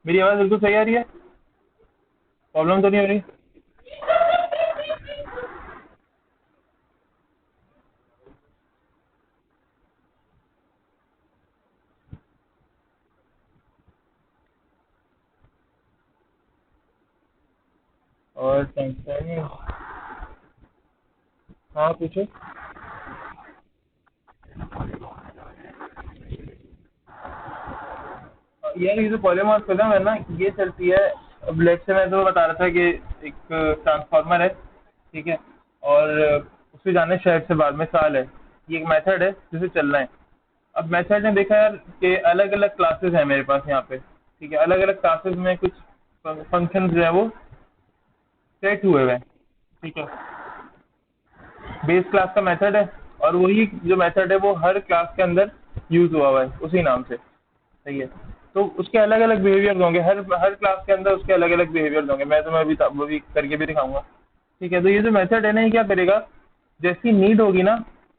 मेरी आवाज़ बिल्कुल सही आ रही है? प्रॉब्लम तो नहीं हो रही? और टेंशन नहीं। हाँ पूछो। यार ये जो पॉलीमॉर्फ फिल्म है ना, ये चलती है। अब लेट से मैं तो बता रहा था कि एक ट्रांसफार्मर है, ठीक है, और उससे जाने शहर से बाद में साल है। ये एक मेथड है जिसे चलना है। अब मेथड ने देखा यार कि अलग अलग क्लासेस हैं मेरे पास यहाँ पे, ठीक है, अलग अलग क्लासेस में कुछ फंक्शन जो है वो सेट हुए हुए हैं, ठीक है। बेस क्लास का मेथड है, और वही जो मेथड है वो हर क्लास के अंदर यूज हुआ है उसी नाम से, सही है। तो उसके अलग अलग बिहेवियर होंगे, हर हर क्लास के अंदर उसके अलग अलग बिहेवियर होंगे। मैं तुम्हें अभी वो भी करके भी दिखाऊंगा, ठीक है। तो ये जो मेथड है ना, ये क्या करेगा, जैसी नीड होगी ना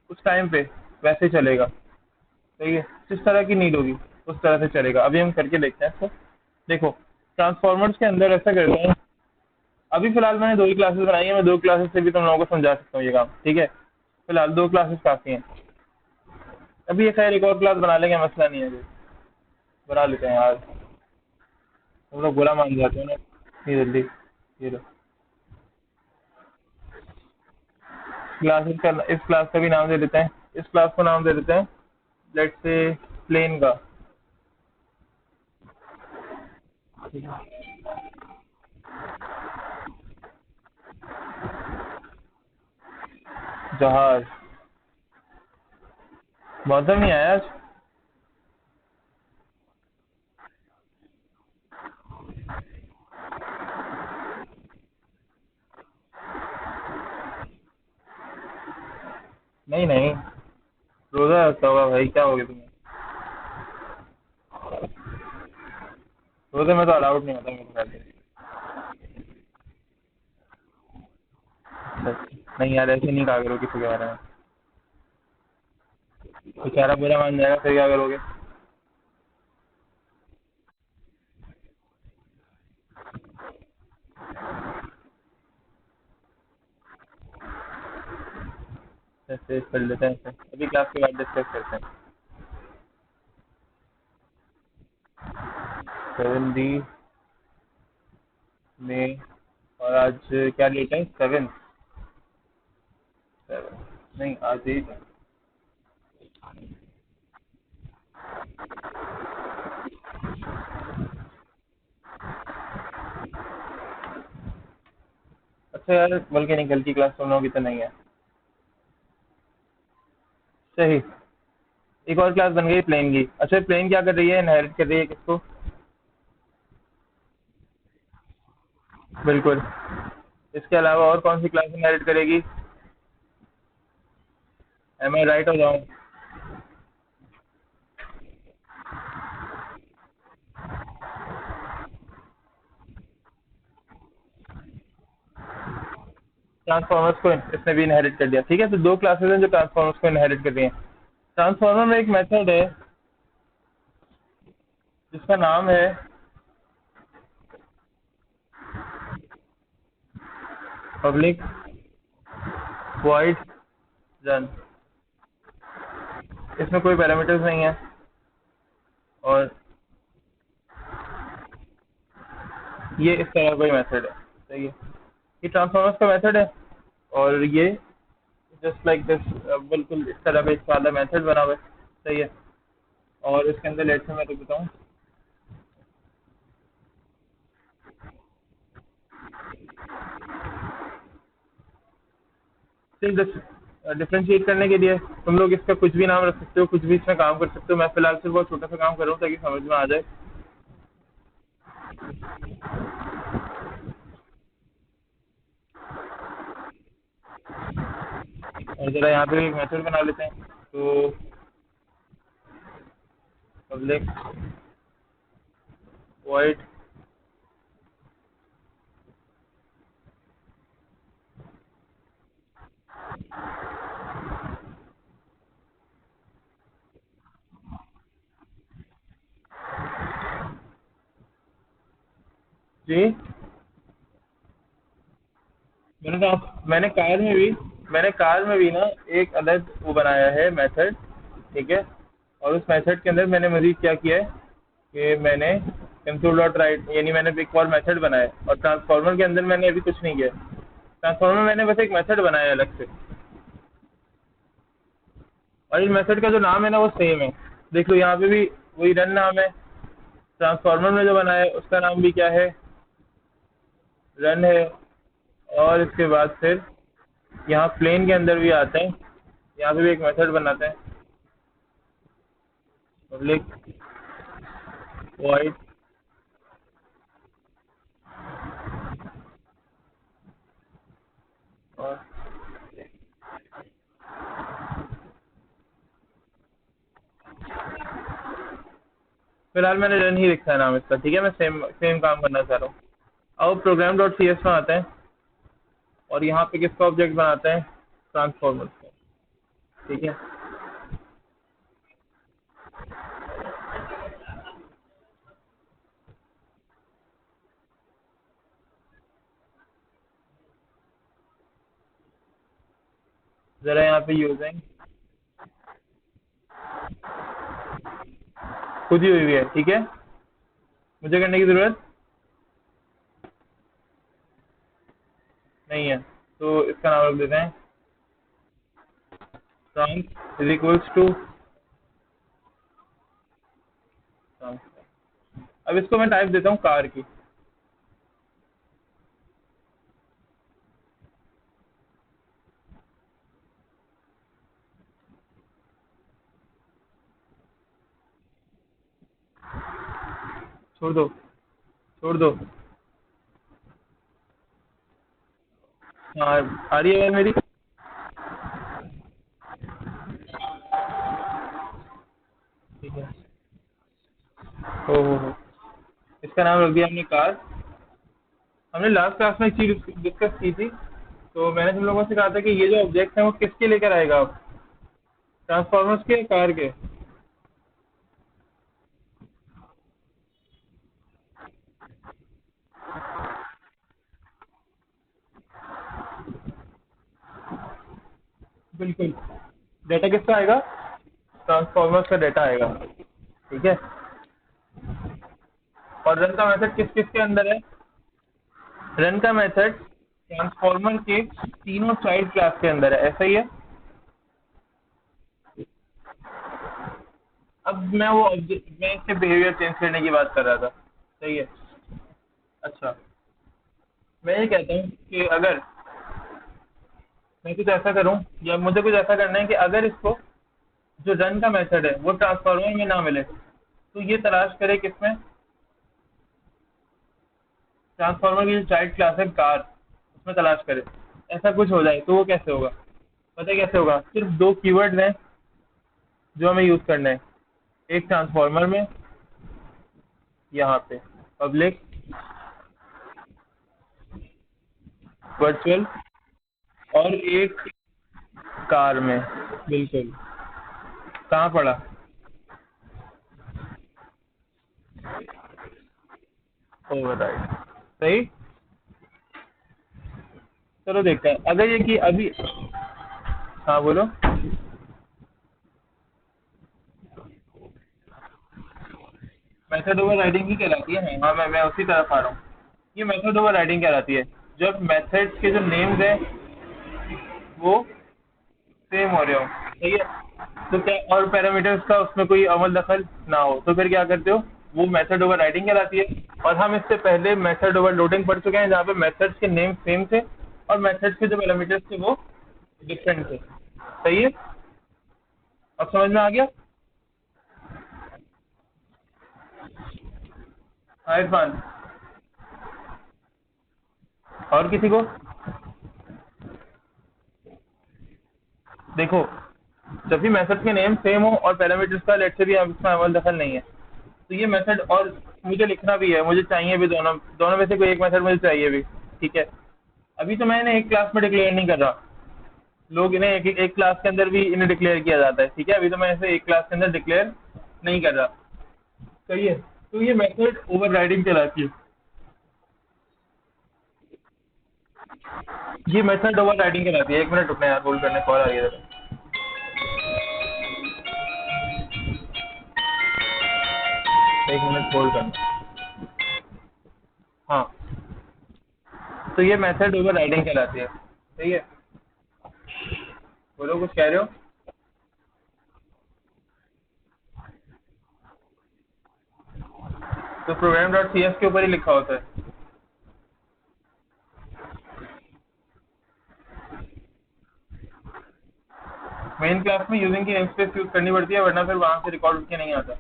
उस टाइम पे वैसे चलेगा, सही है। जिस तरह की नीड होगी उस तरह से चलेगा। अभी हम करके देखते हैं इसको। देखो, ट्रांसफॉर्मर्स के अंदर ऐसा करते हैं। अभी फिलहाल मैंने दो ही क्लासेस बनाई है, मैं दो क्लासेस से भी तुम लोगों को समझा सकता हूँ ये काम, ठीक है। फिलहाल दो क्लासेस काफी हैं। अभी ये खैर एक और क्लास बना लेंगे, मसला नहीं है अभी। बना लेते हैं यार, तुम लोग बुरा मान जाते हो ना इतनी जल्दी। ये लो, क्लासेस का इस क्लास का भी नाम दे देते हैं। इस क्लास को नाम दे देते हैं, लेट्स से प्लेन का। जहाज। मौसम नहीं आया आज। नहीं नहीं, रोजा रखा होगा भाई, क्या हो गया तुम्हें? रोजे में तो अलाउड नहीं होता मेरे ख्याल से। नहीं यार, ऐसे नहीं कहा करो किसी के बारे में। बेचारा बुरा मान जाएगा, फिर क्या करोगे? ऐसे कर लेते हैं, ऐसे अभी क्लास के बाद डिस्कस करते हैं। 7 डी में, और आज क्या डेट है? 7। 7 नहीं, आज 8 है। अच्छा यार, बल्कि नहीं, कल की क्लास तुम लोगों की तो नहीं है। सही। एक और क्लास बन गई प्लेन की। अच्छा, प्लेन क्या कर रही है, इनहेरिट कर रही है किसको? बिल्कुल। इसके अलावा और कौन सी क्लास इनहेरिट करेगी? एम आई राइट हो जाऊँ? ट्रांसफॉर्मर्स को इसने भी इनहेरिट कर दिया, ठीक है। तो दो क्लासेस हैं जो ट्रांसफॉर्मर्स को इनहेरिट कर रही हैं। ट्रांसफॉर्मर में एक मेथड है जिसका नाम है पब्लिक वॉइड रन। इसमें कोई पैरामीटर्स नहीं है, और ये इस तरह का मेथड है, सही है। ये ट्रांसफॉर्मर्स का मेथड है, और ये जस्ट लाइक दिस, बिल्कुल इस तरह का इसका वाला मेथड बना हुआ है, सही है। और इसके अंदर लेट से मैं तो बताऊँ, सिर्फ डिफ्रेंशिएट करने के लिए तुम लोग इसका कुछ भी नाम रख सकते हो, कुछ भी इसमें काम कर सकते हो। मैं फिलहाल सिर्फ बहुत छोटा सा काम कर रहा हूँ ताकि समझ में आ जाए। और जरा यहाँ पे एक मेथड बना लेते हैं। तो पब्लिक वॉइड, जी, मैंने कार में भी ना एक अलग वो बनाया है मेथड, ठीक है। और उस मेथड के अंदर मैंने मज़ीद क्या किया है कि मैंने कंसोल डॉट राइट यानी मैंने एक और मेथड बनाया है, और ट्रांसफार्मर के अंदर मैंने अभी कुछ नहीं किया। ट्रांसफार्मर मैंने बस एक मेथड बनाया है अलग से, और इस मेथड का जो नाम है ना वो सेम है। देख लो यहाँ पे भी वही रन नाम है। ट्रांसफार्मर में जो बनाया है उसका नाम भी क्या है, रन है। और इसके बाद फिर यहाँ प्लेन के अंदर भी आते हैं, यहाँ पे भी एक मेथड बनाते हैं, पब्लिक वॉइड। और फिलहाल मैंने रन ही लिखा है नाम इसका, ठीक है। मैं सेम सेम काम करना चाह रहा हूँ। अब प्रोग्राम डॉट सी एस में आते हैं, और यहाँ पे किसका ऑब्जेक्ट बनाते हैं, ट्रांसफॉर्मर का, ठीक है। ज़रा यहाँ पे यूजिंग खुद ही हुई है, ठीक है। मुझे करने की ज़रूरत नहीं है, तो इसका नाम रख देते हैं ट्रांस इज इक्वल्स टू। अब इसको मैं टाइप देता हूँ कार की। छोड़ दो, छोड़ दो। हाँ, आ रही है मेरी। ठीक है। हो इसका नाम रख दिया हमने कार। हमने लास्ट क्लास में एक चीज़ डिस्कस की थी, तो मैंने तुम लोगों से कहा था कि ये जो ऑब्जेक्ट हैं वो किसके लेकर आएगा आप, ट्रांसफॉर्मर्स के, कार के। बिल्कुल। डेटा किसका आएगा, ट्रांसफॉर्मर्स का डेटा आएगा, ठीक है। और रन का मेथड किस किस के अंदर है, रन का मेथड ट्रांसफॉर्मर के तीनों चाइल्ड क्लास के अंदर है, ऐसा ही है। अब मैं वो मैं इसके बिहेवियर चेंज करने की बात कर रहा था, सही है। अच्छा, मैं ये कहता हूँ कि अगर मैं कुछ ऐसा करूँ, या मुझे कुछ ऐसा करना है कि अगर इसको जो रन का मेथड है वो ट्रांसफार्मर में ना मिले, तो ये तलाश करे किसमें, ट्रांसफार्मर की जो चाइल्ड क्लास है कार, उसमें तलाश करे। ऐसा कुछ हो जाए तो वो कैसे होगा, पता है कैसे होगा। सिर्फ दो कीवर्ड हैं जो हमें यूज़ करना है, एक ट्रांसफार्मर में यहाँ पे पब्लिक वर्चुअल, और एक कार में। बिल्कुल। कहाँ पड़ा, ओवरराइड, सही। चलो देखते हैं अगर ये कि अभी। हाँ बोलो। मेथड ओवर राइडिंग ही कहलाती है, हाँ मैं उसी तरफ आ रहा हूँ। ये मेथड ओवर राइडिंग कहलाती है जब मेथड्स के जो नेम्स हैं वो सेम हो रहे हो, सही है। तो क्या और पैरामीटर्स का उसमें कोई अमल दखल ना हो, तो फिर क्या करते हो, वो मेथड ओवर राइडिंग कहलाती है। और हम इससे पहले मेथड ओवर लोडिंग पढ़ चुके हैं, जहाँ पे मेथड्स के नेम सेम थे और मेथड्स के जो पैरामीटर्स थे वो डिफरेंट थे, सही है। अब समझ में आ गया। हाँ इरफान, और किसी को। देखो, जब भी मेथड के नेम सेम हो और पैरामीटर्स का लेट से भी अब इसमें अमल दखल नहीं है, तो ये मेथड, और मुझे लिखना भी है, मुझे चाहिए भी दोनों दोनों में से कोई एक मेथड मुझे चाहिए भी, ठीक है। अभी तो मैं इन्हें एक क्लास में डिक्लेयर नहीं कर रहा, लोग इन्हें एक क्लास के अंदर भी इन्हें डिक्लेयर किया जाता है, ठीक है। अभी तो मैं इसे एक क्लास के अंदर डिक्लेयर नहीं कर रहा, सही है। तो ये मेथड ओवर राइडिंग कहलाती है। ये मेथड ओवर राइडिंग कहलाती है। एक मिनट रुकना यार, होल्ड करने, कॉल आ रही है जरा। एक मिनट होल्ड करना। हाँ, तो ये मेथड ओवर राइडिंग कहलाती है। सही है, बोलो कुछ कह रहे हो। तो प्रोग्राम डॉट सी एस के ऊपर ही लिखा होता है। मेन क्लास में यूजिंग की नेमस्पेस यूज करनी पड़ती है, वरना फिर वहां से रिकॉर्ड उठ के नहीं आता।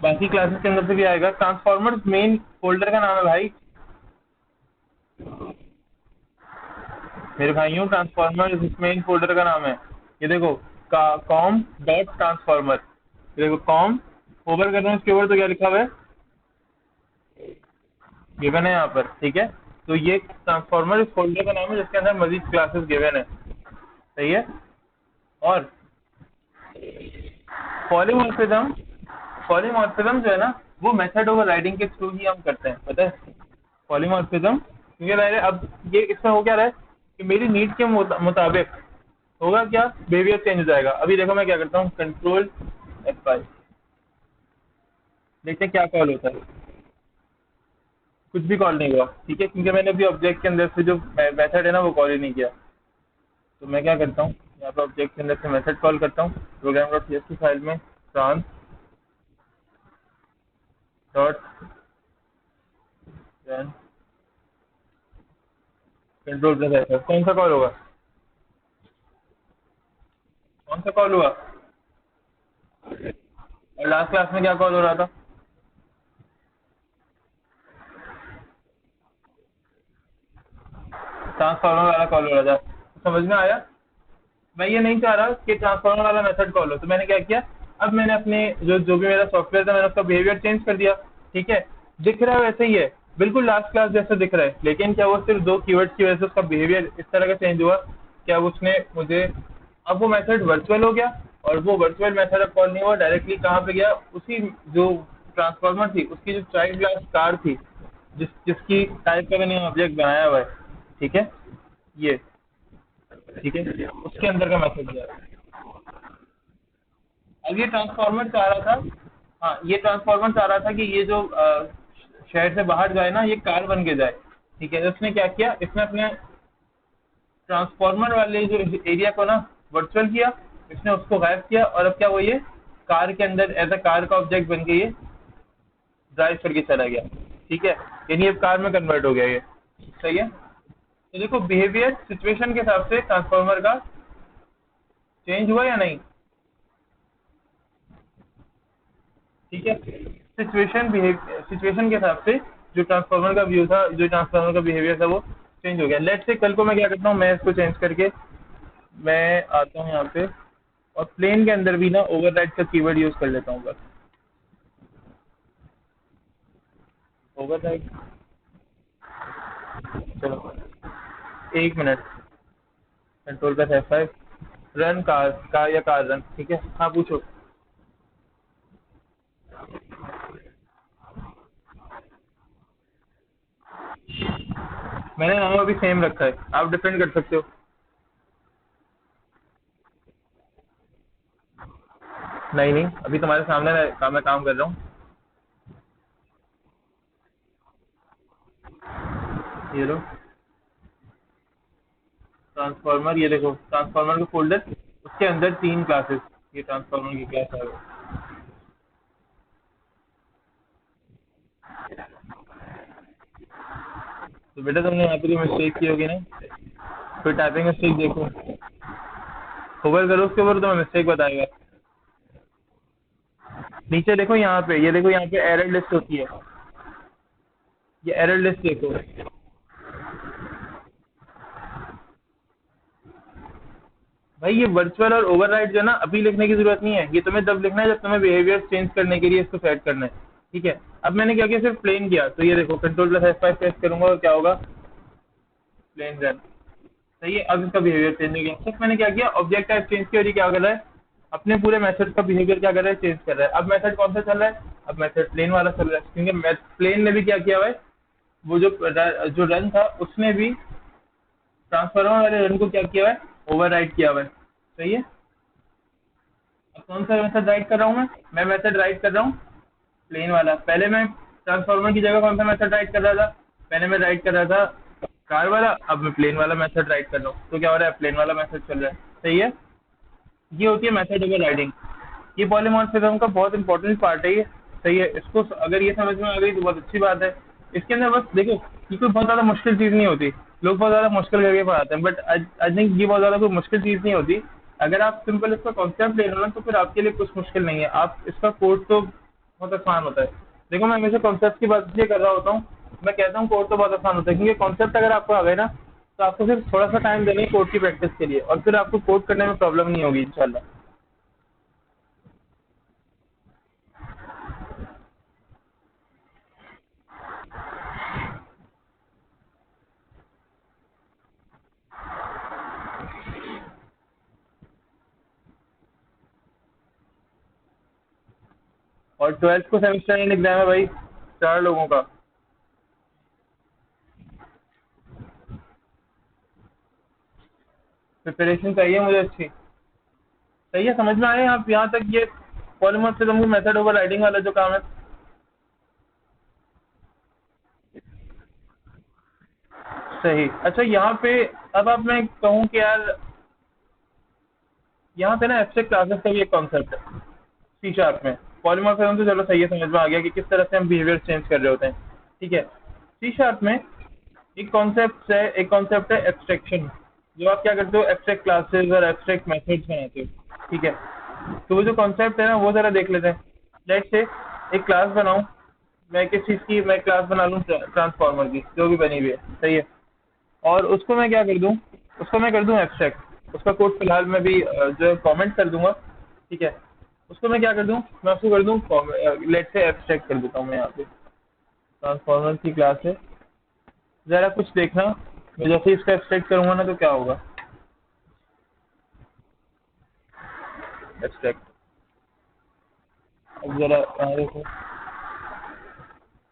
बाकी क्लासेस के अंदर से भी आएगा। ट्रांसफॉर्मर्स मेन फोल्डर का नाम है भाई, मेरे भाइयों। ट्रांसफॉर्मर इस मेन फोल्डर का नाम है। ये देखो, कॉम डॉट ट्रांसफॉर्मर, ये देखो कॉम, ओवर कर रहा हूँ इसके ऊपर, तो क्या लिखा हुआ है, गिवन है यहाँ पर। ठीक है, तो ये ट्रांसफॉर्मर इस फोल्डर का नाम है जिसके अंदर मजीद क्लासेस गिवन है। सही है। और पॉलीमॉर्फिज्म, पॉलीमॉर्फिज्म जो है ना, वो मेथड ओवर राइडिंग के थ्रू ही हम करते हैं, पता है। पॉलीमॉर्फिज्म क्योंकि अब ये इसमें हो क्या रहा है कि मेरी नीड के मुताबिक होगा क्या, बिहेवियर चेंज हो जाएगा। अभी देखो मैं क्या करता हूँ, कंट्रोल F5, देखते हैं क्या कॉल होता है। कुछ भी कॉल नहीं हुआ, ठीक है, क्योंकि मैंने अभी ऑब्जेक्ट के अंदर से जो मेथड है ना वो कॉल ही नहीं किया। तो मैं क्या करता हूँ, यहाँ पे ऑब्जेक्ट के अंदर से मेथड कॉल करता हूँ, प्रोग्राम डॉट सी फाइल में trans dot control plus F5। कौन सा कॉल होगा, कौन सा कॉल हुआ, और लास्ट क्लास में क्या कॉल हो रहा था। ट्रांसफॉर्मर वाला कॉल हो रहा था। समझ में आया। मैं ये नहीं चाह रहा कि ट्रांसफॉर्मर वाला मेथड कॉल हो, तो मैंने क्या किया, अब मैंने अपने जो भी मेरा सॉफ्टवेयर था मैंने उसका बिहेवियर चेंज कर दिया। ठीक है, दिख रहा है वैसे ही है, बिल्कुल लास्ट क्लास जैसा दिख रहा है, लेकिन क्या वो सिर्फ दो कीवर्ड्स की वजह से उसका बिहेवियर इस तरह का चेंज हुआ, क्या उसने मुझे, अब वो मेथड वर्चुअल हो गया, और वो वर्चुअल मेथड अब कॉल नहीं हुआ, डायरेक्टली कहाँ पे गया, उसी जो ट्रांसफॉर्मर थी उसकी जो चाइल्ड क्लास कार थी, जिसकी टाइप का मैंने ऑब्जेक्ट बनाया हुआ है। ठीक है, ये ठीक है, उसके अंदर का मैसेज है। अब ये ट्रांसफॉर्मर चाह रहा था, हाँ ये ट्रांसफॉर्मर चाह रहा था कि ये जो शहर से बाहर जाए ना, ये कार बन के जाए। ठीक है, तो इसने क्या किया, इसने अपने ट्रांसफॉर्मर वाले जो एरिया को ना वर्चुअल किया, इसने उसको गायब किया, और अब क्या, वो ये कार के अंदर एज अ कार का ऑब्जेक्ट बन के ये ड्राइव करके चला गया। ठीक है, यानी अब कार में कन्वर्ट हो गया ये। सही है। तो देखो, बिहेवियर सिचुएशन के हिसाब से ट्रांसफॉर्मर का चेंज हुआ या नहीं। ठीक है, सिचुएशन के हिसाब से जो ट्रांसफॉर्मर का व्यू था, जो ट्रांसफॉर्मर का बिहेवियर था, वो चेंज हो गया। लेट से कल को मैं क्या करता हूँ, मैं इसको चेंज करके मैं आता हूँ यहाँ पे, और प्लेन के अंदर भी ना ओवरराइड का कीवर्ड यूज कर लेता हूँ बस। ओवरराइड, चलो एक मिनट, कंट्रोल का F5, रन कार या कार रन। ठीक है, हाँ पूछो। मैंने नाम अभी सेम रखा है, आप डिफरेंट कर सकते हो। नहीं नहीं, अभी तुम्हारे सामने मैं काम कर रहा हूँ। ये लो ट्रांसफॉर्मर, ये देखो ट्रांसफॉर्मर का फोल्डर, उसके अंदर 3 क्लासेस, ये ट्रांसफॉर्मर की क्लास है। तो बेटा तुमने यहाँ पे मिस्टेक की होगी ना, फिर टाइपिंग मिस्टेक देखो, होवर करो उसके ऊपर, तुम्हें मिस्टेक बताएगा। नीचे देखो यहाँ पे, ये देखो यहाँ पे एरर लिस्ट होती है, ये एरर लिस्ट देखो। भाई ये वर्चुअल और ओवरराइड जो है ना, अभी लिखने की जरूरत नहीं है, ये तुम्हें तब लिखना है जब तुम्हें बिहेवियर चेंज करने के लिए इसको सेट करना है। ठीक है, अब मैंने क्या किया, सिर्फ प्लेन किया, तो ये देखो कंट्रोल प्लस F5 प्रेस करूंगा और क्या होगा, प्लेन रन। सही है, अब इसका बिहेवियर चेंज हो गया। सिर्फ मैंने क्या किया, ऑब्जेक्ट टाइप चेंज किया, और ये क्या कर रहा है, अपने पूरे मेथड का बिहेवियर क्या कर रहा है, चेंज कर रहा है। अब मेथड कौन सा चल रहा है, अब मेथड प्लेन वाला चल रहा है, क्योंकि प्लेन ने भी क्या किया हुआ है, वो जो रन था उसने भी ट्रांसफार्मर वाले रन को क्या किया है, ओवरराइड किया हुआ है। सही है। अब कौन सा मेथड राइट कर रहा हूँ मैं मेथड राइट कर रहा हूँ प्लेन वाला। पहले मैं ट्रांसफार्मर की जगह कौन सा मेथड राइट कर रहा था, पहले मैं राइट कर रहा था कार वाला, अब मैं प्लेन वाला मेथड राइट कर रहा हूँ। तो क्या हो रहा है, प्लेन वाला मेथड चल रहा है। सही है। ये होती है मेथड ओवर राइडिंग। ये पॉलीमॉर्फिज्म का बहुत इंपॉर्टेंट पार्ट है ये। सही है। इसको अगर ये समझ में आ गई तो बहुत अच्छी बात है। इसके अंदर बस देखो, ये कोई बहुत ज़्यादा मुश्किल चीज़ नहीं होती। लोग बहुत ज़्यादा मुश्किल करके पढ़ाते हैं, बट आई थिंक ये बहुत ज़्यादा कोई मुश्किल चीज़ नहीं होती। अगर आप सिंपल इसका कॉन्सेप्ट ले लो ना, तो फिर आपके लिए कुछ मुश्किल नहीं है। आप इसका कोड तो बहुत आसान होता है। देखो, मैं हमेशा कॉन्सेप्ट की बात इसलिए कर रहा होता हूँ, मैं कहता हूँ कोड तो बहुत आसान होता है, क्योंकि कॉन्सेप्ट अगर आपको आ गए ना, तो आपको सिर्फ थोड़ा सा टाइम देना है कोड की प्रैक्टिस के लिए, और फिर आपको कोड करने में प्रॉब्लम नहीं होगी इंशाल्लाह। और 12th को सेमेस्टर एंड एग्जाम है भाई, 4 लोगों का। प्रिपरेशन चाहिए मुझे अच्छी। सही है, समझ में आए आप यहाँ तक? ये पॉलीमॉर्फिज्म की मेथड ओवर राइडिंग वाला जो काम है। सही। अच्छा, यहाँ पे अब मैं कहूँ कि यार, यहाँ पे ना एब्स्ट्रैक्ट क्लासेस का भी एक कॉन्सेप्ट है सी शार्प में। पॉलीमॉर्फिज्म तो चलो सही है, समझ में आ गया कि किस तरह से हम बिहेवियर चेंज कर रहे होते हैं। ठीक है। सी शार्प में एक कॉन्सेप्ट है एब्स्ट्रैक्शन। जो आप क्या करते हो, एब्स्ट्रैक्ट क्लासेस और एब्स्ट्रैक्ट मेथड्स बनाते हो। ठीक है। तो वो जो कॉन्सेप्ट है ना, वो ज़रा देख लेते हैं। लेट्स से एक क्लास बनाऊँ, मैं किस चीज़ की मैं क्लास बना लूँ, ट्रांसफार्मर की जो भी बनी हुई है। सही है। और उसको मैं क्या कर दूँ, उसको मैं कर दूँ एब्स्ट्रैक्ट। उसका कोड फिलहाल मैं भी जो है कॉमेंट कर दूंगा। ठीक है। उसको मैं क्या कर दूँ, मैं उसको कर दूँ लेट से एब्स्ट्रैक्ट कर देता हूँ मैं यहाँ पे। ट्रांसफार्मर की क्लास है, ज़रा कुछ देखना, मैं जैसे ही इसका एब्स्ट्रैक्ट करूँगा ना तो क्या होगा। एब्स्ट्रैक्ट, अब ज़रा यहाँ देखो,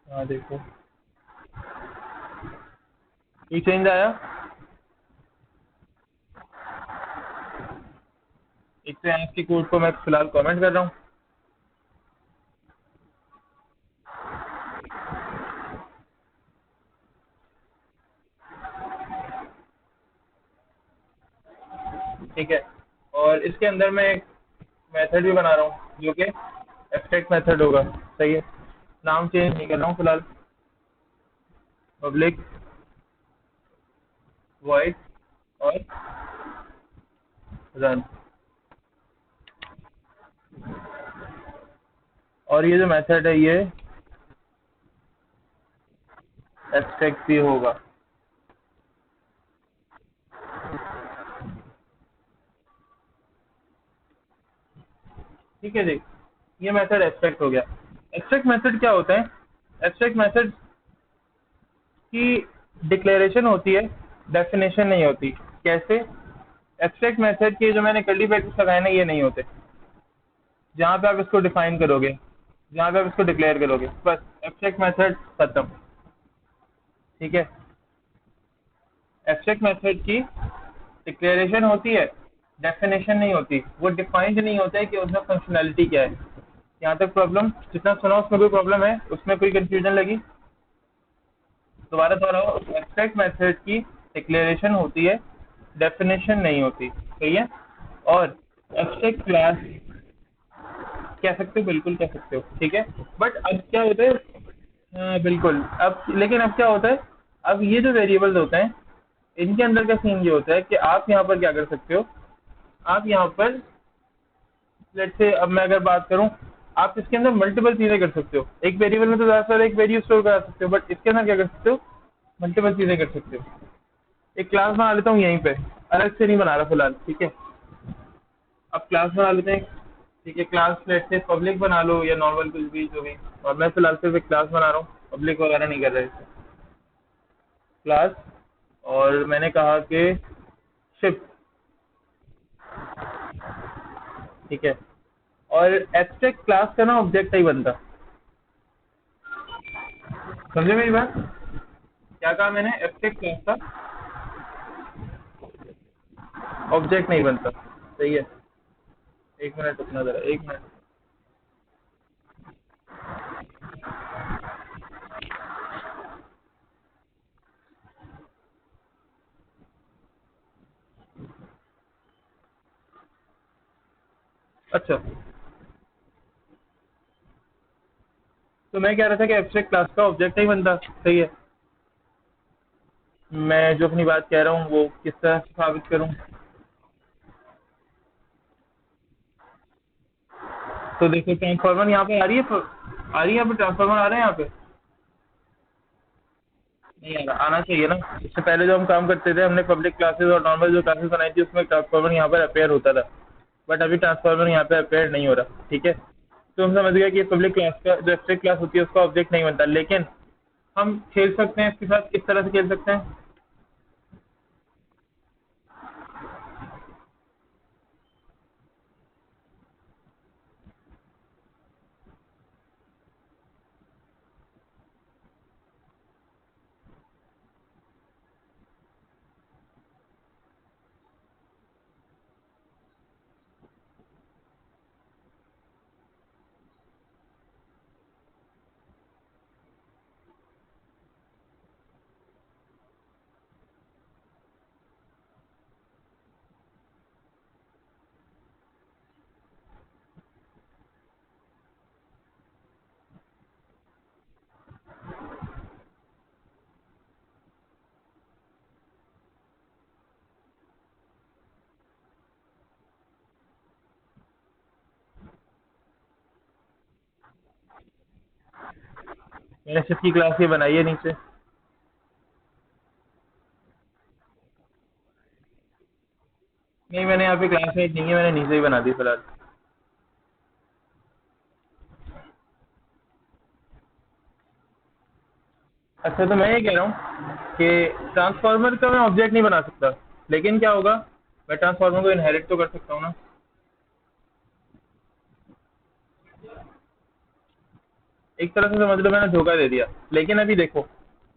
यहाँ देखो, ये चेंज आया। एक तो यहाँ इसकी कोड को मैं फिलहाल कमेंट कर रहा हूँ। ठीक है। और इसके अंदर मैं एक मेथड भी बना रहा हूँ जो कि एब्स्ट्रैक्ट मेथड होगा। सही है। नाम चेंज नहीं कर रहा हूँ फिलहाल। पब्लिक वॉइड और रन। और ये जो मेथड है ये एब्स्ट्रैक्ट भी होगा। ठीक है जी। ये मेथड एब्स्ट्रैक्ट हो गया। एब्स्ट्रैक्ट मेथड क्या होता है? एब्स्ट्रैक्ट मेथड की डिक्लेरेशन होती है, डेफिनेशन नहीं होती। कैसे? एब्स्ट्रैक्ट मेथड के जो मैंने कर्ली ब्रैकेट्स लगाए ना, ये नहीं होते। जहाँ पे आप इसको डिफाइन करोगे, जहाँ पे आप इसको डिक्लेयर करोगे, बस एब्स्ट्रैक्ट मेथड खत्म। ठीक है। एब्स्ट्रैक्ट मेथड की डिक्लेरेशन होती है, डेफिनेशन नहीं होती। वो डिफाइंड नहीं होता है कि उसमें फंक्शनैलिटी क्या है। यहाँ तक प्रॉब्लम? जितना सुना उसमें कोई प्रॉब्लम है, उसमें कोई कंफ्यूजन लगी? दोबारा दोहराओ। एब्स्ट्रैक्ट मेथड की डिक्लेरेशन होती है, डेफिनेशन नहीं होती। सही है। और एब्स्ट्रैक्ट क्लास कह सकते हो, बिल्कुल कह सकते हो। ठीक है। बट अब क्या होता है, हाँ बिल्कुल। अब लेकिन अब क्या होता है, अब ये जो वेरिएबल्स होते हैं, इनके अंदर का सीन ये होता है कि आप यहाँ पर क्या कर सकते हो, आप यहाँ पर लेट्स से, अब मैं अगर बात करूँ, आप इसके अंदर मल्टीपल चीज़ें कर सकते हो। एक वेरिएबल में तो ज़्यादातर एक वैल्यू स्टोर करा सकते हो, बट इसके अंदर क्या कर सकते हो, मल्टीपल चीज़ें कर सकते हो। एक क्लास बना लेता हूँ यहीं पे, अलग से नहीं बना रहा फिलहाल। ठीक है। अब क्लास बना लेते हैं। ठीक है। क्लास लेट्स से पब्लिक बना लो या नॉर्मल कुछ भी, जो भी। और मैं फिलहाल सिर्फ एक क्लास बना रहा हूँ, पब्लिक वगैरह नहीं कर रहे इसे। क्लास, और मैंने कहा कि शिफ्ट। ठीक है। और एब्स्ट्रैक्ट क्लास का ना ऑब्जेक्ट ही बनता। समझे मेरी बात? क्या कहा मैंने? एब्स्ट्रैक्ट क्लास का ऑब्जेक्ट नहीं बनता। सही है। एक मिनट रुकना जरा, एक मिनट। अच्छा, तो मैं कह रहा था कि एब्स्ट्रैक्ट क्लास का ऑब्जेक्ट नहीं बनता। सही है। मैं जो अपनी बात कह रहा हूँ वो किस तरह से साबित करूँ? तो देखो, ट्रांसफार्मर यहाँ पे आ रही है, आ रही है यहाँ पे, ट्रांसफार्मर आ रहे हैं यहाँ पे? नहीं आ रहा, आना चाहिए ना। इससे पहले जो हम काम करते थे, हमने पब्लिक क्लासेस और नॉर्मल जो क्लासेस बनाई थी उसमें ट्रांसफार्मर यहाँ पर अपेयर होता था, बट अभी ट्रांसफार्मर यहाँ पे अपेयर नहीं हो रहा। ठीक है, तो हम समझ गए कि पब्लिक क्लास का जो एब्स्ट्रैक्ट क्लास होती है उसका ऑब्जेक्ट नहीं बनता, लेकिन हम खेल सकते हैं इसके साथ। किस तरह से खेल सकते हैं? मैंने सिर्फ की क्लास ये बनाई है नीचे। नहीं, मैंने यहाँ पे क्लास नहीं है, मैंने नीचे ही बना दी फिलहाल। अच्छा, तो मैं ये कह रहा हूँ कि ट्रांसफार्मर का मैं ऑब्जेक्ट नहीं बना सकता, लेकिन क्या होगा, मैं ट्रांसफार्मर को इनहेरिट तो कर सकता हूँ ना। एक तरह से समझ लो मैंने धोखा दे दिया। लेकिन अभी देखो,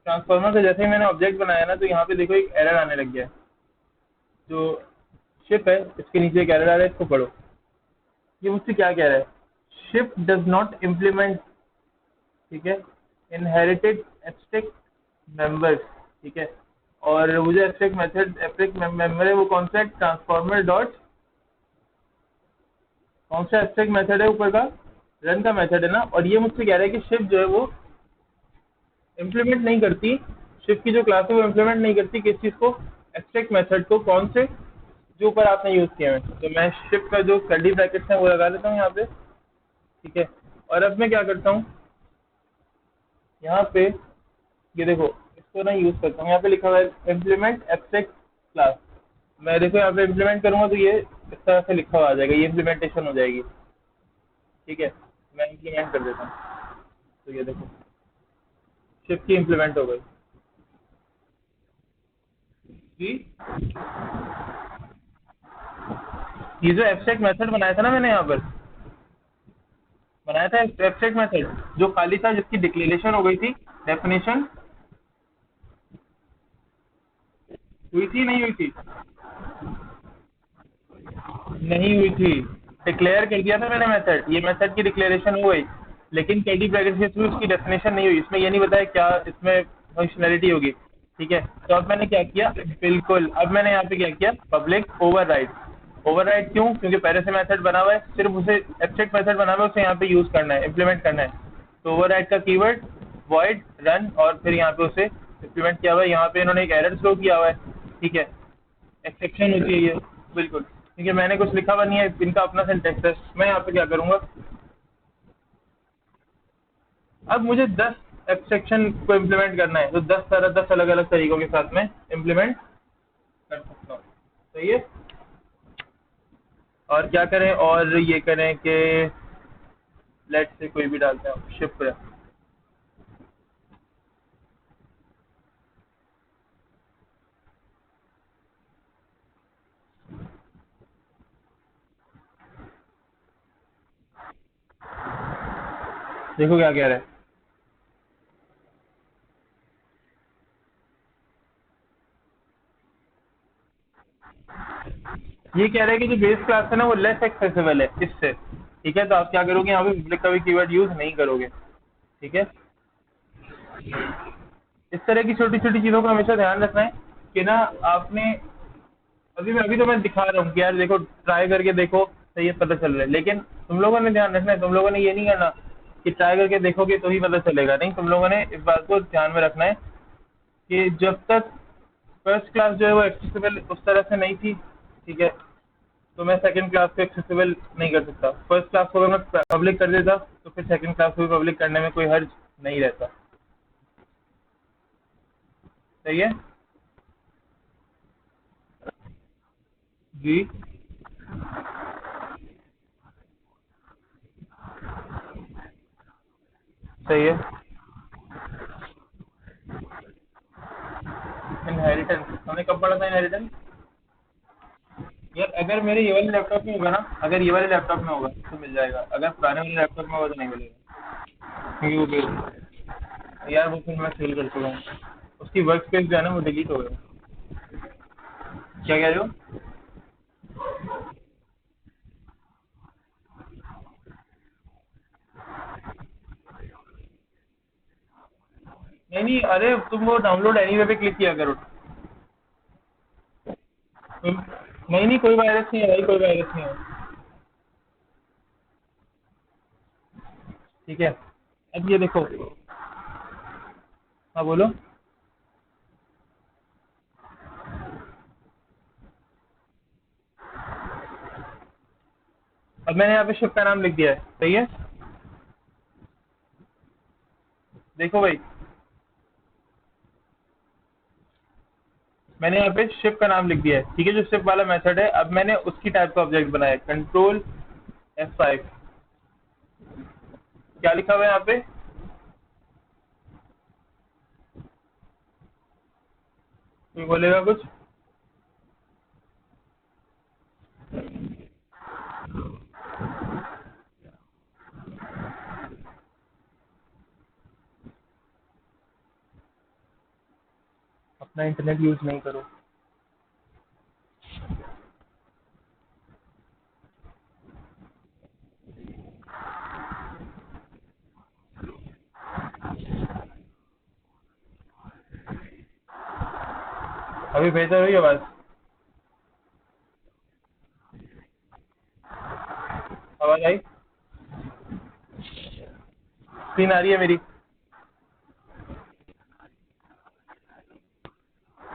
ट्रांसफार्मर का जैसे ही मैंने ऑब्जेक्ट बनाया ना, तो यहाँ पे देखो एक एरर आने लग गया है। जो शिप है इसके नीचे एक एरर आ रहा है, इसको पढ़ो। ये मुझसे क्या कह रहा है? शिप डज नॉट इम्प्लीमेंट, ठीक है, इनहेरिटेड एब्स्ट्रैक्ट मेंबर्स। ठीक है, और वो जो एब्स्ट्रैक्ट मेथड एब्स्ट्रैक्ट मेंबर है वो कौन सा है? ट्रांसफार्मर डॉट, कौन सा एब्स्ट्रैक्ट मेथड है ऊपर का? रन का मेथड है ना। और ये मुझसे कह रहा है कि शिप जो है वो इम्प्लीमेंट नहीं करती, शिप की जो क्लास है वो इम्प्लीमेंट नहीं करती किस चीज़ को? एब्स्ट्रैक्ट मेथड को। कौन से? जो ऊपर आपने यूज़ किए हैं। तो मैं शिप का जो कर्ली ब्रैकेट्स है वो लगा देता हूँ यहाँ पे। ठीक है, और अब मैं क्या करता हूँ, यहाँ पे ये देखो, इसको ना यूज़ करता हूँ। यहाँ पे लिखा हुआ है इम्प्लीमेंट एब्स्ट्रैक्ट क्लास। मैं देखो यहाँ पे इम्प्लीमेंट करूँगा तो ये इस तरह से लिखा हुआ आ जाएगा, ये इम्प्लीमेंटेशन हो जाएगी। ठीक है, मैं इम्प्लीमेंट कर देता हूँ। तो ये देखो, शिप की इम्प्लीमेंट हो गई। जी, ये जो एब्स्ट्रैक्ट मेथड बनाया था ना मैंने यहाँ पर, बनाया था एब्स्ट्रैक्ट मेथड जो खाली था, जिसकी डिक्लेरेशन हो गई थी, डेफिनेशन हुई थी नहीं हुई थी? नहीं हुई थी। डिक्लेयर कर दिया था मैंने मेथड, ये मेथड की डिक्लेरेशन हो गई, लेकिन कर्ली ब्रैकेट के थ्रू उसकी डेफिनेशन नहीं हुई। इसमें ये नहीं बताया क्या इसमें फंक्शनैलिटी होगी। ठीक है, तो अब मैंने क्या किया, बिल्कुल, अब मैंने यहाँ पे क्या किया, पब्लिक ओवरराइड। ओवरराइड क्यों? क्योंकि पहले से मेथड बना हुआ है, सिर्फ उसे एब्स्ट्रैक्ट मेथड बना हुआ है, उसे यहाँ पे यूज करना है, इम्प्लीमेंट करना है। तो ओवरराइड का कीवर्ड वॉइड रन, और फिर यहाँ पे उसे इम्प्लीमेंट किया हुआ है। यहाँ पे इन्होंने एक एरर थ्रो किया हुआ है। ठीक है, एक्सेप्शन होती है ये, बिल्कुल। ठीक है, मैंने कुछ लिखा हुआ नहीं है, इनका अपना सिंटेक्स है। मैं यहाँ पे क्या करूँगा, अब मुझे 10 एक्सेप्शन को इम्प्लीमेंट करना है, तो 10 अलग अलग तरीकों के साथ में इम्प्लीमेंट कर सकता हूँ। सही है। और क्या करें, और ये करें कि लेट से कोई भी डालते हैं शिफ्ट पे। देखो क्या कह रहा है, ये कह रहे हैं कि जो बेस क्लास है ना वो लेस एक्सेसिबल है इससे, ठीक है। तो आप क्या करोगे, यहाँ पे पब्लिक का भी कीवर्ड यूज नहीं करोगे, ठीक है। इस तरह की छोटी छोटी चीज़ों का हमेशा ध्यान रखना है कि ना आपने अभी तो मैं दिखा रहा हूँ कि यार देखो ट्राई करके देखो, सही है, पता चल रहा है, लेकिन तुम लोगों ने ध्यान रखना है, तुम लोगों ने ये नहीं करना कि ट्राई करके देखोगे तो ही पता चलेगा, नहीं, तुम लोगों ने इस बात को ध्यान में रखना है कि जब तक फर्स्ट क्लास जो है वो एक्सेसिबल उस तरह से नहीं थी, ठीक है, तो मैं सेकंड क्लास को एक्सेसिबल नहीं कर सकता। फर्स्ट क्लास को अगर मैं पब्लिक कर देता तो फिर सेकंड क्लास को भी पब्लिक करने में कोई हर्ज नहीं रहता, सही है जी। सही है। इनहेरिटेंस हमने कब पढ़ा था, इनहेरिटेंस? यार अगर मेरे ये वाले लैपटॉप में होगा ना, अगर ये वाले लैपटॉप में होगा तो मिल जाएगा, अगर पुराने वाले लैपटॉप में होगा तो नहीं मिलेगा, क्योंकि वो यार वो फिर मैं सेल कर चुका हूँ, उसकी वर्क स्पेस जो है ना वो डिलीट हो गया। क्या कह रहे हो? नहीं नहीं, अरे तुम वो डाउनलोड एनीवे पे क्लिक किया करो। नहीं नहीं, कोई वायरस नहीं है भाई, कोई वायरस नहीं है, ठीक है। अब ये देखो, हाँ बोलो। अब मैंने यहाँ पे शिप का नाम लिख दिया है, सही है। देखो भाई, मैंने यहाँ पे शिप का नाम लिख दिया है, ठीक है, जो शिप वाला मेथड है। अब मैंने उसकी टाइप का ऑब्जेक्ट बनाया है, कंट्रोल F5। क्या लिखा हुआ है यहाँ पे? कोई बोलेगा कुछ? अपना इंटरनेट यूज नहीं करो। अभी बेहतर हुई आवाज? आवाज आई? स्क्रीन आ रही है मेरी?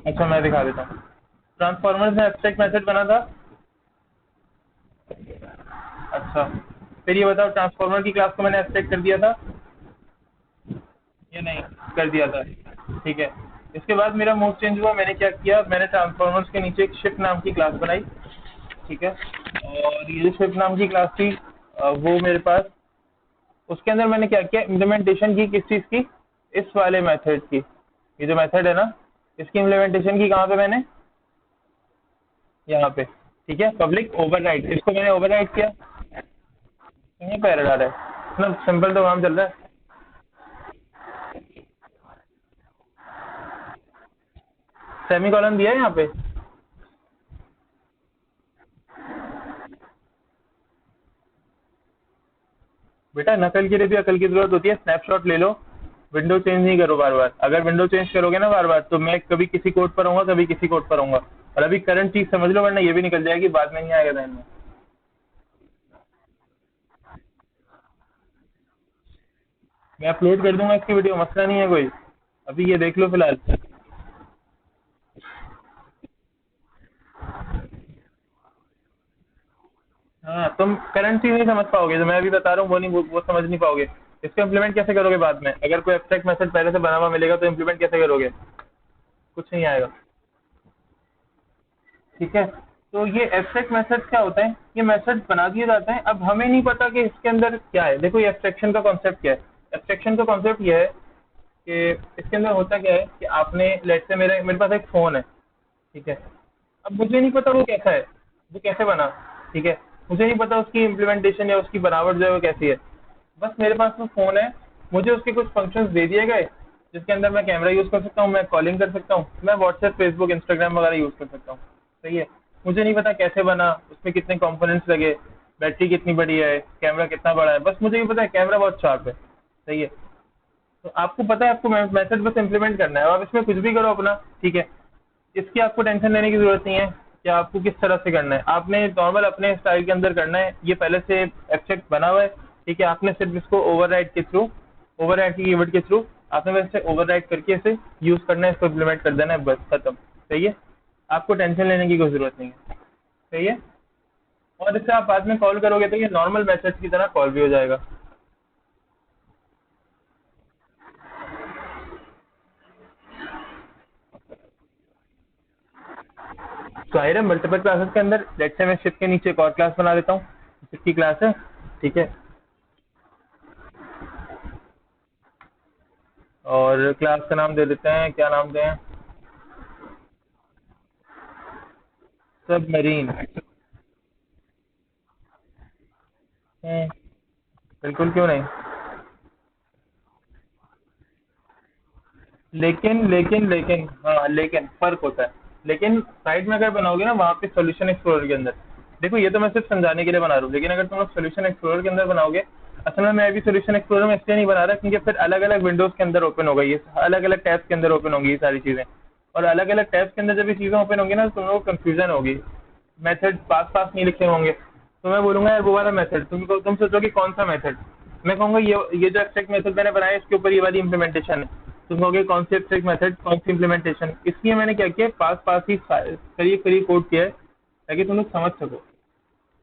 अच्छा मैं दिखा देता हूँ। ट्रांसफॉर्मर्स में एब्स्ट्रैक्ट मेथड बना था। अच्छा, फिर ये बताओ, ट्रांसफॉर्मर की क्लास को मैंने एब्स्ट्रैक्ट कर दिया था या नहीं? कर दिया था, ठीक है। इसके बाद मेरा मोड चेंज हुआ, मैंने क्या किया, मैंने ट्रांसफॉर्मर्स के नीचे एक शिफ्ट नाम की क्लास बनाई, ठीक है। और ये जो शिफ्ट नाम की क्लास थी वो मेरे पास, उसके अंदर मैंने क्या किया, इम्प्लीमेंटेशन की, किस चीज़ की, इस वाले मेथड की। ये जो मेथड है ना, इसकी इम्प्लीमेंटेशन की कहाँ पे मैंने, यहाँ पे, ठीक है, पब्लिक ओवरराइड, इसको मैंने ओवरराइड किया। कहीं पे एरर आ रहा है, मतलब सिंपल तो काम चल रहा है। सेमी कॉलन दिया है यहाँ पे। बेटा नकल के लिए भी अकल की जरूरत होती है, स्नैपशॉट ले लो, विंडो चेंज नहीं करो बार बार। अगर विंडो चेंज करोगे ना बार बार तो मैं कभी किसी कोड पर आऊंगा, कभी किसी कोड पर आऊंगा, और अभी करंट चीज समझ लो, वरना ये भी निकल जाएगी, बाद में नहीं आएगा ध्यान में। मैं अपलोड कर दूंगा इसकी वीडियो, मसला नहीं है कोई, अभी ये देख लो फिलहाल। हाँ, तुम करंट चीज नहीं समझ पाओगे, जो मैं अभी बता रहा हूँ वो नहीं, वो समझ नहीं पाओगे। इसको इम्प्लीमेंट कैसे करोगे बाद में, अगर कोई एब्स्ट्रैक्ट मैसेज पहले से बना हुआ मिलेगा तो इम्प्लीमेंट कैसे करोगे? कुछ नहीं आएगा, ठीक है। तो ये एब्स्ट्रैक्ट मैसेज क्या होता है, ये मैसेज बना दिए जाते हैं, अब हमें नहीं पता कि इसके अंदर क्या है। देखो ये एब्स्ट्रैक्शन का कॉन्सेप्ट क्या है, एब्स्ट्रैक्शन का कॉन्सेप्ट ये है कि इसके अंदर होता क्या है कि आपने, लेट से मेरे मेरे पास एक फ़ोन है, ठीक है। अब मुझे नहीं पता वो कैसा है, वो कैसे बना, ठीक है, मुझे नहीं पता उसकी इम्प्लीमेंटेशन या उसकी बनावट जो है वो कैसी है। बस मेरे पास वो फ़ोन है, मुझे उसके कुछ फंक्शंस दे दिए गए, जिसके अंदर मैं कैमरा यूज़ कर सकता हूँ, मैं कॉलिंग कर सकता हूँ, मैं व्हाट्सएप, फेसबुक, इंस्टाग्राम वगैरह यूज़ कर सकता हूँ, सही है। मुझे नहीं पता कैसे बना, उसमें कितने कंपोनेंट्स लगे, बैटरी कितनी बड़ी है, कैमरा कितना बड़ा है, बस मुझे ये पता है कैमरा बहुत शार्प है। सही है। तो आपको पता है, आपको मेथड बस इम्प्लीमेंट करना है, आप इसमें कुछ भी करो अपना, ठीक है। इसकी आपको टेंशन लेने की जरूरत नहीं है कि आपको किस तरह से करना है। आपने नॉर्मल अपने स्टाइल के अंदर करना है, ये पहले से एब्स्ट्रैक्ट बना हुआ है, ठीक है। आपने सिर्फ इसको ओवरराइड की कीवर्ड के थ्रू आपने बस इसे ओवरराइड करके इसे यूज करना है, इसको इम्प्लीमेंट कर देना है, बस खत्म। सही है। आपको टेंशन लेने की कोई जरूरत नहीं है। सही है। और इससे आप बाद में कॉल करोगे तो ये नॉर्मल मैसेज की तरह कॉल भी हो जाएगा। जाहिर है मल्टीपल क्लासेस के अंदर, लेट्स से मैं शिफ्ट के नीचे एक और क्लास बना देता हूँ, शिफ्ट की क्लास है, ठीक है। और क्लास का नाम दे देते हैं, क्या नाम दें? सबमरीन। बिल्कुल, क्यों नहीं। लेकिन हाँ, लेकिन फर्क होता है। लेकिन साइड में अगर बनाओगे ना वहाँ पे सोल्यूशन एक्सप्लोरर के अंदर, देखो ये तो मैं सिर्फ समझाने के लिए बना रहा हूँ, लेकिन अगर तुम लोग सोल्यूशन एक्सप्लोरर के अंदर बनाओगे, असल में मैं भी सोल्यूशन एक्सप्लोरर में इसलिए नहीं बना रहा क्योंकि फिर अलग अलग विंडोज के अंदर ओपन होगा, ये अलग अलग टैब्स के अंदर ओपन होंगी ये सारी चीजें। और अलग अलग टैब्स के अंदर जब ये चीजें ओपन होंगी ना, तो तुम लोगों को कंफ्यूजन होगी, मेथड पास पास नहीं लिखे होंगे, तो मैं बोलूंगा यार वो वाला मेथड, तुम सोचोगे कौन सा मेथड, मैं कहूंगा ये जो एब्स्ट्रैक्ट मेथड मैंने बनाया इसके ऊपर ये वाली इंप्लीमेंटेशन है। तुम कहोगे कौन से एब्स्ट्रैक्ट मेथड, कौन सी इंप्लीमेंटेशन, इसलिए मैंने क्या किया, पास पास ही करीब करीब कोड किया है ताकि तुम लोग समझ सको,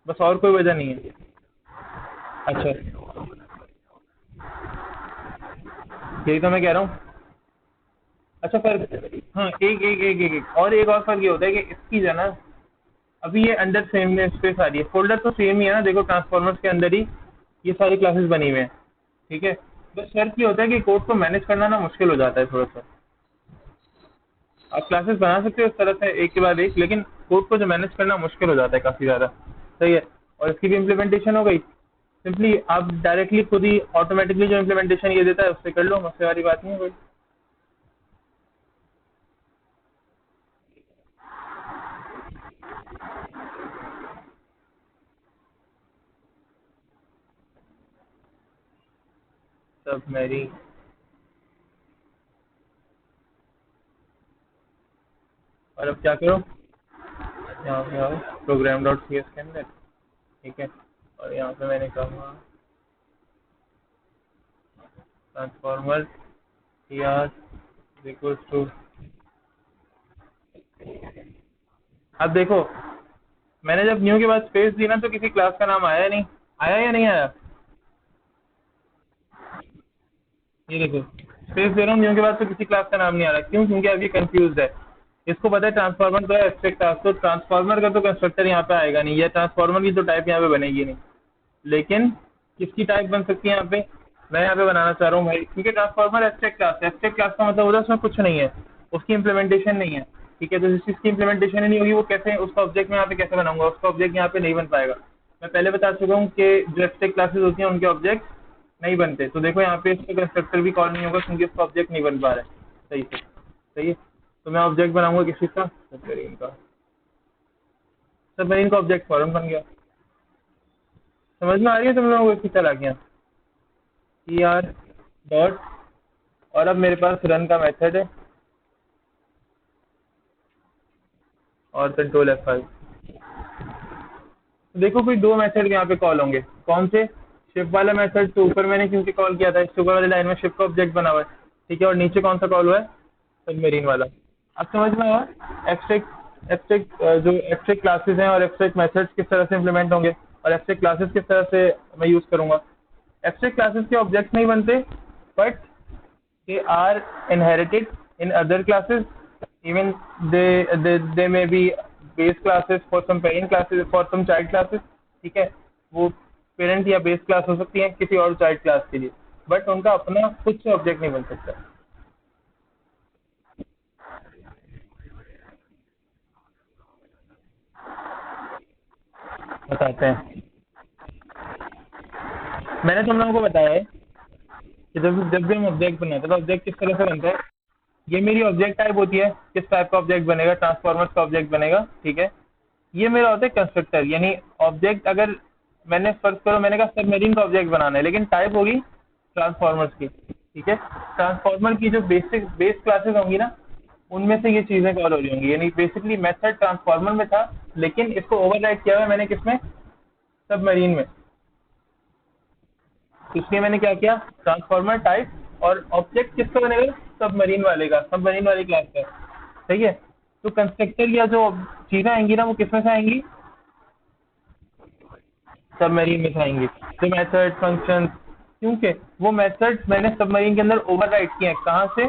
बस और कोई वजह नहीं है। अच्छा, यही तो मैं कह रहा हूँ। अच्छा फर्क, हाँ, एक और फर्क ये होता है कि इसकी जो है ना, अभी ये अंडर सेम स्पेस आ रही है, फोल्डर तो सेम ही है ना, देखो ट्रांसफॉर्मर्स के अंदर ही ये सारी क्लासेस बनी हुई हैं, ठीक है। बस फर्क ये होता है कि कोड को मैनेज करना ना मुश्किल हो जाता है थोड़ा सा। आप क्लासेस बना सकते हो इस तरह से एक के बाद एक, लेकिन कोड को जो मैनेज करना मुश्किल हो जाता है काफ़ी ज़्यादा। सही है। और इसकी भी इम्प्लीमेंटेशन हो गई, सिंपली आप डायरेक्टली खुद ही ऑटोमेटिकली जो इम्प्लीमेंटेशन ये देता है उससे कर लो, मसले वाली बात नहीं है कोई। सब मेरी, और अब क्या करो, यहाँ पे आओ प्रोग्राम डॉट सी एस के अंदर, ठीक है। और यहाँ पे मैंने कहा transformer T R equals to, अब देखो मैंने जब न्यू के बाद स्पेस दी ना तो किसी क्लास का नाम आया या नहीं, आया या नहीं आया? ये देखो स्पेस दे रहा हूँ न्यू के बाद तो किसी क्लास का नाम नहीं आ रहा, क्यों? क्योंकि अभी कंफ्यूज है। इसको पता है ट्रांसफॉर्मर तो है एब्स्ट्रैक्ट क्लास, तो ट्रांसफॉर्मर का तो कंस्ट्रक्टर यहाँ पे आएगा नहीं, या ट्रांसफॉर्मर की तो टाइप यहाँ पे बनेगी नहीं। लेकिन किसकी टाइप बन सकती है यहाँ पे, मैं यहाँ पे बनाना चाह रहा हूँ भाई, क्योंकि ट्रांसफॉर्मर एब्स्ट्रैक्ट क्लास है, एब्स्ट्रैक्ट क्लास का मतलब होता है उसमें कुछ नहीं है, उसकी इंप्लीमेंटेशन नहीं है, ठीक है। तो जिस चीज़ की इंप्लीमेंटेशन ही नहीं होगी वो कैसे, उसका ऑब्जेक्ट मैं यहाँ पे कैसे बनाऊंगा, उसका ऑब्जेक्ट यहाँ पे नहीं बन पाएगा। मैं पहले बता चुका हूँ कि जो एब्स्ट्रैक्ट क्लासेस होती हैं उनके ऑब्जेक्ट नहीं बनते, तो देखो यहाँ पे इसका कंस्ट्रक्टर भी कॉल नहीं होगा क्योंकि उसका ऑब्जेक्ट नहीं बन पा रहा है सही से। सही है। तो मैं ऑब्जेक्ट बनाऊंगा किस चीज़ का, सबमरीन का। सबमरीन का ऑब्जेक्ट फॉर्म बन गया। समझ में आ रही है तुम लोगों को इसकी चालाकियाँ? टी आर डॉट, और अब मेरे पास रन का मेथड है और कंट्रोल F5। देखो कोई दो मेथड यहाँ पे कॉल होंगे, कौन से? शिफ्ट वाला मेथड तो ऊपर मैंने क्योंकि कॉल किया था, इसके ऊपर वाली लाइन में शिफ्ट का ऑब्जेक्ट बना हुआ है, ठीक है। और नीचे कौन सा कॉल हुआ है? सबमरीन वाला। अब समझ में आया एब्स्ट्रैक्ट एब्स्ट्रैक्ट जो एब्स्ट्रैक्ट क्लासेस हैं और एब्स्ट्रैक्ट मेथड्स किस तरह से इंप्लीमेंट होंगे, और एब्स्ट्रैक्ट क्लासेस किस तरह से मैं यूज़ करूँगा। एब्स्ट्रैक्ट क्लासेस के ऑब्जेक्ट नहीं बनते, but they are inherited in other classes, even they may be base classes for some parent classes, for some child classes, ठीक है। वो पेरेंट या बेस क्लास हो सकती है किसी और चाइल्ड क्लास के लिए, बट उनका अपना खुद से ऑब्जेक्ट नहीं बन सकता। बताते हैं, मैंने तुम लोगों को बताया है कि जब जब भी हम ऑब्जेक्ट बनाते हैं तो ऑब्जेक्ट किस तरह से बनता है। ये मेरी ऑब्जेक्ट टाइप होती है, किस टाइप का ऑब्जेक्ट बनेगा, ट्रांसफॉर्मर्स का ऑब्जेक्ट बनेगा, ठीक है। ये मेरा होता है कंस्ट्रक्टर, यानी ऑब्जेक्ट अगर मैंने फर्ज करो मैंने कहा सबमरीन का ऑब्जेक्ट बनाना है, लेकिन टाइप होगी ट्रांसफॉर्मर्स की। ठीक है, ट्रांसफॉर्मर की जो बेस क्लासेस होंगी ना, उनमें से ये चीजें कॉल हो रही होंगी, यानी बेसिकली मेथड ट्रांसफॉर्मर में था, लेकिन इसको ओवरराइड किया हुआ है मैंने किसमें, सबमरीन में। इसलिए मैंने क्या किया, ट्रांसफॉर्मर टाइप और ऑब्जेक्ट किसका बनेगा, सबमरीन वाले का, सबमरीन वाली क्लास का। सही है, तो कंस्ट्रक्टर या जो चीजें आएंगी ना वो किसमें से आएंगी, सबमरीन में से आएंगी। तो मेथड फंक्शन, क्योंकि वो मेथड्स मैंने सबमरीन के अंदर ओवरराइड किए हैं, कहाँ से,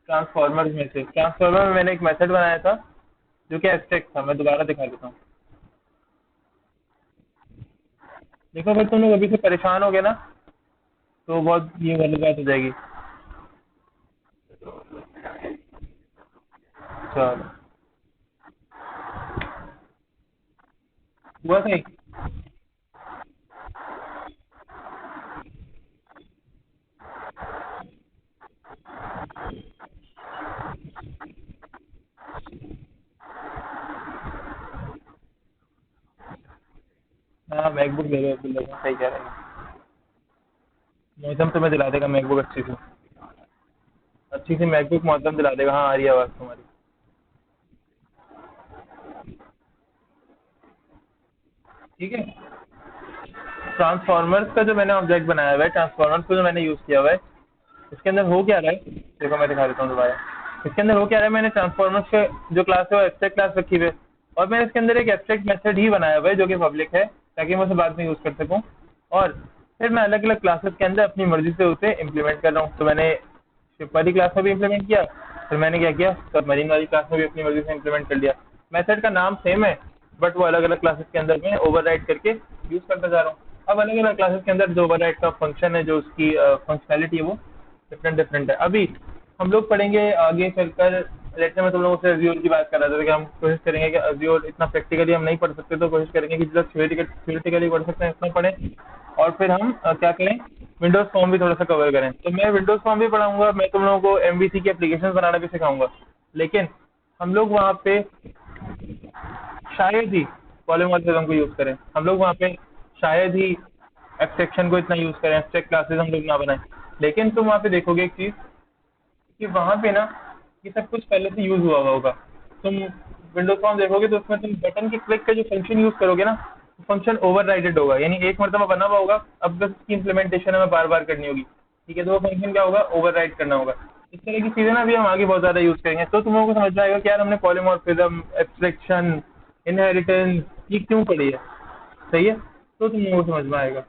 ट्रांसफॉर्मर में से। ट्रांसफॉर्मर में मैंने एक मेथड बनाया था जो कि एब्स्ट्रैक्ट था, मैं दोबारा दिखा देता हूँ। देखो अगर तुम लोग अभी से परेशान हो गए ना तो बहुत ये वाली बात हो जाएगी। चलो, हुआ सही। हाँ मैकबुक ले लो अब्दुल्ला भाई, सही कह रहे हैं। मौसम तुम्हें दिला देगा मैकबुक अच्छी सी मैकबुक मौसम दिला देगा। हाँ आ रही है आवाज़ तुम्हारी। ठीक है, ट्रांसफॉर्मर्स का जो मैंने ऑब्जेक्ट बनाया हुआ है, ट्रांसफॉर्मर्स को जो मैंने यूज़ किया हुआ है, इसके अंदर हो क्या रहा है, देखो मैं दिखा देता हूँ दोबारा। इसके अंदर हो क्या रहा है, मैंने ट्रांसफॉर्मर्स के जो क्लास है वो एब्स्ट्रैक्ट क्लास रखी हुई है, और मैंने इसके अंदर एक एब्स्ट्रैक्ट मेथड ही बनाया हुआ है जो कि पब्लिक है, ताकि मैं उसे बाद में यूज़ कर सकूँ। और फिर मैं अलग अलग क्लासेस के अंदर अपनी मर्जी से उसे इम्प्लीमेंट कर रहा हूँ। तो मैंने शिप वाली क्लास में भी इम्प्लीमेंट किया, फिर मैंने क्या किया, सबमरीन वाली क्लास में भी अपनी मर्जी से इम्प्लीमेंट कर लिया। मेथड का नाम सेम है, बट वो अलग अलग क्लासेस के अंदर मैं ओवरराइड करके यूज़ करता जा रहा हूँ। अब अलग अलग क्लासेस के अंदर जो ओवरराइड का फंक्शन है, जो उसकी फंक्शनैलिटी है, वो डिफरेंट डिफरेंट है। अभी हम लोग पढ़ेंगे आगे चलकर। लेट से मैं तुम लोगों से अज्योर की बात कर रहा था कि हम कोशिश करेंगे कि अज्योर इतना प्रैक्टिकली हम नहीं पढ़ सकते, तो कोशिश करेंगे कि जितना थ्योरेटिकली पढ़ सकते हैं उतना पढ़ें, और फिर हम क्या करें, विंडोज फॉर्म भी थोड़ा सा कवर करें। तो मैं विंडोज फॉर्म भी पढ़ाऊंगा, मैं तुम लोगों को एमवीसी की एप्लीकेशन बनाना भी सिखाऊंगा, लेकिन हम लोग वहाँ पे शायद ही पॉलीमॉर्फिज्म को यूज़ करें, हम लोग वहाँ पे शायद ही एब्स्ट्रैक्शन को इतना यूज़ करें, एब्स्ट्रैक्ट क्लासेस हम लोग ना बनाएं। लेकिन तुम वहाँ पे देखोगे एक चीज़ कि वहाँ पे ना ये सब कुछ पहले से यूज़ हुआ हुआ होगा। तुम विंडोज फॉर्म देखोगे तो उसमें तुम बटन के क्लिक का जो फंक्शन यूज़ करोगे ना, फंक्शन ओवरराइडेड होगा, यानी एक मरतबा बना हुआ होगा, अब बस उसकी इंप्लीमेंटेशन हमें बार बार करनी होगी। ठीक है, तो वो फंक्शन क्या होगा, ओवरराइड करना होगा। इस तरह की चीज़ें ना अभी हम आगे बहुत ज़्यादा यूज़ करेंगे, तो तुम लोगों को समझ में आएगा कि यार हमने पॉलीमॉर्फिज्म, एब्स्ट्रैक्शन, इनहेरिटेंस ये क्यों पढ़ी है। सही है, तो तुम लोगों को समझ में आएगा।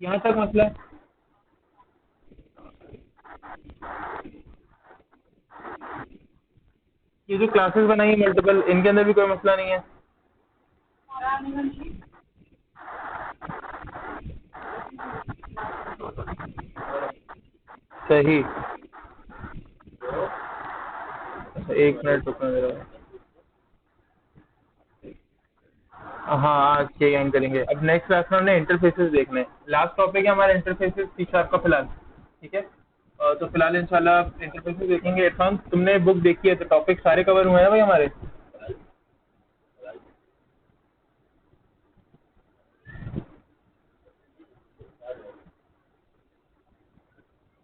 यहाँ तक मसला है। ये जो क्लासेस बनाई है मल्टीपल, इनके अंदर भी कोई मसला नहीं है। सही। अच्छा, एक मिनट रुकना जरा। हाँ आज के एंड करेंगे। अब नेक्स्ट क्लास में हमने इंटरफेसेस देखने हैं। लास्ट टॉपिक है हमारा इंटरफेसेस सी शार्प का फिलहाल। ठीक है, तो फिलहाल इंशाल्लाह इंटरफेसेस देखेंगे। इरफान तुमने बुक देखी है तो टॉपिक सारे कवर हुए हैं भाई हमारे।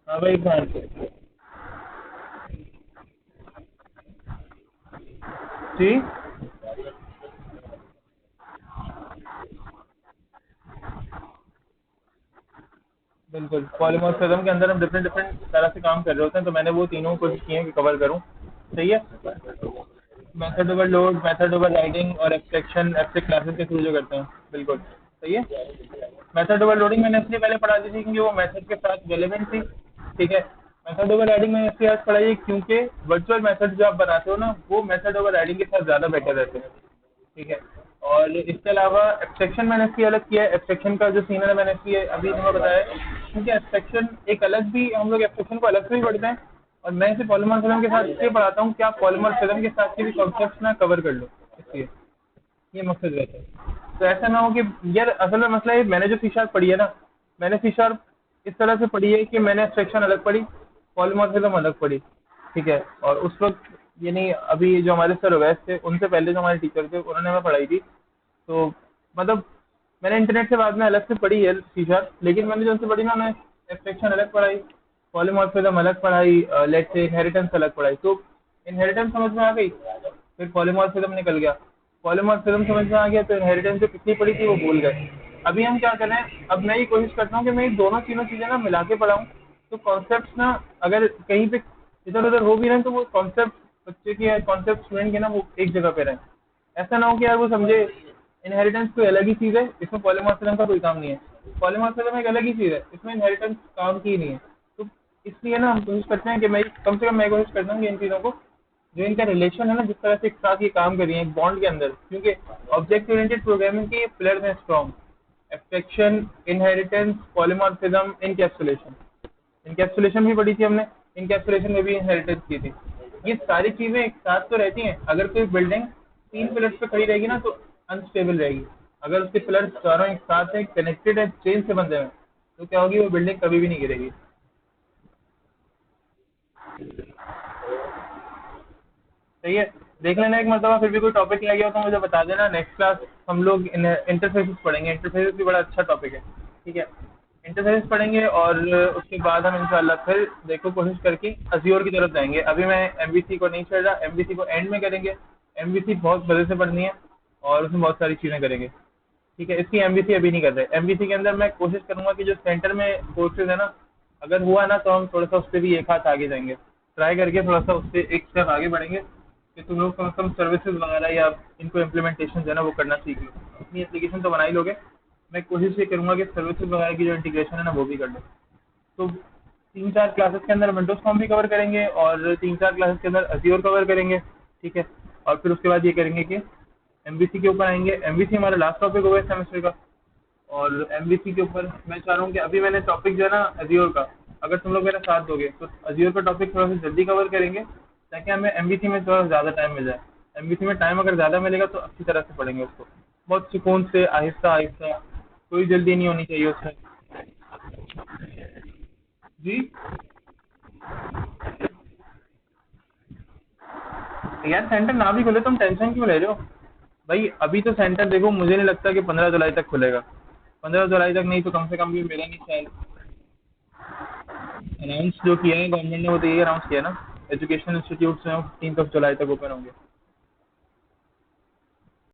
हाँ भाई इरफान जी, बिल्कुल। पॉलीमॉर्फिज्म के अंदर हम डिफरेंट डिफरेंट तरह से काम कर रहे होते हैं, तो मैंने वो तीनों कोशिश की है कि कवर करूँ। सही है, मेथड ओवरलोड, मेथड ओवरराइडिंग और एब्स्ट्रैक्शन एब्स्ट्रैक्ट क्लासेस के थ्रू जो करते हैं। बिल्कुल सही है। मेथड ओवरलोडिंग मैंने इसलिए पहले पढ़ा दी थी क्योंकि वो मेथड के साथ रेलेवेंट थी। ठीक है, मेथड ओवरराइडिंग मैंने इसलिए आज पढ़ाई है क्योंकि वर्चुअल मेथड जो आप बनाते हो ना, वो मेथड ओवरराइडिंग के साथ ज़्यादा बेटर रहते हैं। ठीक है, और इसके अलावा एब्स्ट्रैक्शन मैंने इसलिए अलग किया है, एब्स्ट्रैक्शन का जो सीन है मैंने इसलिए अभी तुम्हें बताया, क्योंकि एब्स्ट्रैक्शन एक अलग भी, हम लोग एब्स्ट्रैक्शन को अलग से भी पढ़ते हैं, और मैं इसे पॉलीमॉर्फिज्म के साथ इसलिए पढ़ाता हूँ कि आप पॉलीमॉर्फिज्म के साथ के भी कॉन्सेप्ट्स ना कवर कर लो, इसलिए ये मकसद रहता है। तो ऐसा ना हो कि यार असल में मसला है, मैंने जो सी शार्प पढ़ी है ना, मैंने सी शार्प इस तरह से पढ़ी है कि मैंने एब्स्ट्रैक्शन अलग पढ़ी, पॉलीमॉर्फिज्म अलग पढ़ी। ठीक है, और उस वक्त ये नहीं, अभी जो हमारे सर अवैस थे उनसे पहले जो हमारे टीचर थे उन्होंने हमें पढ़ाई थी। तो मतलब मैंने इंटरनेट से बाद में अलग से पढ़ी है सी शार्प, लेकिन मैंने जो उनसे पढ़ी ना, उन्होंने एब्स्ट्रैक्शन अलग पढ़ाई, पॉलीमॉर्फिज्म अलग पढ़ाई, लेट्स से इनहेरिटेंस अलग पढ़ाई। तो इनहेरिटेंस समझ में आ गई, फिर पॉलीमॉर्फिज्म निकल गया। पॉलीमॉर्फिज्म समझ में आ गया तो इनहेरिटेंस जो पिछली पढ़ी थी वो भूल गए। अभी हम क्या कर रहे हैं, अब मैं ये कोशिश करता हूँ कि मैं ये दोनों तीनों चीज़ें ना मिला के पढ़ाऊँ। तो कॉन्सेप्ट्स ना अगर कहीं पे इधर उधर हो भी रहे हैं तो वो कॉन्सेप्ट बच्चे के, कॉन्सेप्ट स्टूडेंट के ना वो एक जगह पे रहें। ऐसा ना हो कि यार वो समझे इनहेरिटेंस कोई अलग ही चीज़ है, इसमें पॉलीमॉर्फिज्म का कोई काम नहीं है। पॉलीमॉर्फिज्म एक अलग ही चीज़ है, इसमें इनहेरिटेंस काम की ही नहीं है। तो इसलिए ना हम कोशिश करते हैं कि मैं कम से कम मैं कोशिश करता हूँ कि इन चीज़ों को, जो इनका रिलेशन है ना, जिस तरह से एक साथ ये काम करिए एक बॉन्ड के अंदर, क्योंकि ऑब्जेक्ट ओरिएंटेड प्रोग्रामिंग के पिलर्स हैं strong: abstraction, inheritance, polymorphism, encapsulation. Encapsulation भी पढ़ी थी हमने, इनकैप्सुलेशन में भी इनहेरिटेंस की थी। ये सारी चीज़ें एक साथ तो रहती हैं। अगर कोई बिल्डिंग 3 पिलर्स पे खड़ी रहेगी ना तो अनस्टेबल रहेगी। अगर उसके पिलर्स चारों एक साथ हैं, कनेक्टेड है, चेन से बंधे हुए हैं, तो क्या होगी, वो बिल्डिंग कभी भी नहीं गिरेगी। सही है। देख लेना एक मरतबा, फिर भी कोई टॉपिक लगे हो तो मुझे बता देना। नेक्स्ट क्लास हम लोग इंटरफेसेस पढ़ेंगे। इंटरफेसेस भी बड़ा अच्छा टॉपिक है। ठीक है, इंटरफेसेस पढ़ेंगे और उसके बाद हम इंशाल्लाह फिर देखो कोशिश करके अज़्योर की तरफ जाएंगे। अभी मैं एमवीसी को नहीं चढ़ रहा, एमवीसी को एंड में करेंगे। एमवीसी बहुत मजे से पढ़नी है और उसमें बहुत सारी चीज़ें करेंगे। ठीक है, इसकी एमवीसी अभी नहीं कर रहे। एमवीसी के अंदर मैं कोशिश करूंगा कि जो सेंटर में कोर्सेज है ना, अगर हुआ ना तो हम थोड़ा सा उस पर भी एक हाथ आगे जाएंगे, ट्राई करके थोड़ा सा उससे एक स्टेप आगे बढ़ेंगे कि तुम लोग कम से कम सर्विसेज वगैरह या इनको इम्प्लीमेंटेशन जो है ना वो करना सीख लो। अपनी एप्लीकेशन तो बना ही लोगे, मैं कोशिश ये करूंगा कि सर्विसेज वगैरह की जो इंटीग्रेशन है ना वो भी कर लो। तो 3-4 क्लासेस के अंदर विंडोज फॉर्म भी कवर करेंगे और 3-4 क्लासेस के अंदर अज़्योर कवर करेंगे। ठीक है, और फिर उसके बाद ये करेंगे कि एमवीसी के ऊपर आएंगे। एमवीसी हमारा लास्ट टॉपिक होगा इस सेमेस्टर का। और एमवीसी के ऊपर मैं चाह रहा हूँ कि अभी मैंने टॉपिक जो है ना अज़्योर का, अगर तुम लोग मेरा साथ दोगे तो अज़्योर का टॉपिक थोड़ा सा जल्दी कवर करेंगे, ताकि हमें एमवीसी में थोड़ा ज़्यादा टाइम मिल जाए। एमवीसी में टाइम अगर ज़्यादा मिलेगा तो अच्छी तरह से पढ़ेंगे उसको, बहुत सुकून से, आहिस्ता आहिस्ता, कोई जल्दी नहीं होनी चाहिए उसमें। जी यार, सेंटर ना भी खुले तुम टेंशन क्यों ले रहे हो भाई? अभी तो सेंटर देखो, मुझे नहीं लगता कि 15 जुलाई तक खुलेगा। 15 जुलाई तक नहीं तो कम से कम भी मेरा नहीं ख्याल। अनाउंस जो किया है गवर्नमेंट ने वो तो ये अनाउंस किया ना, एजुकेशन इंस्टीट्यूट्स हैं 15 जुलाई तक ओपन होंगे।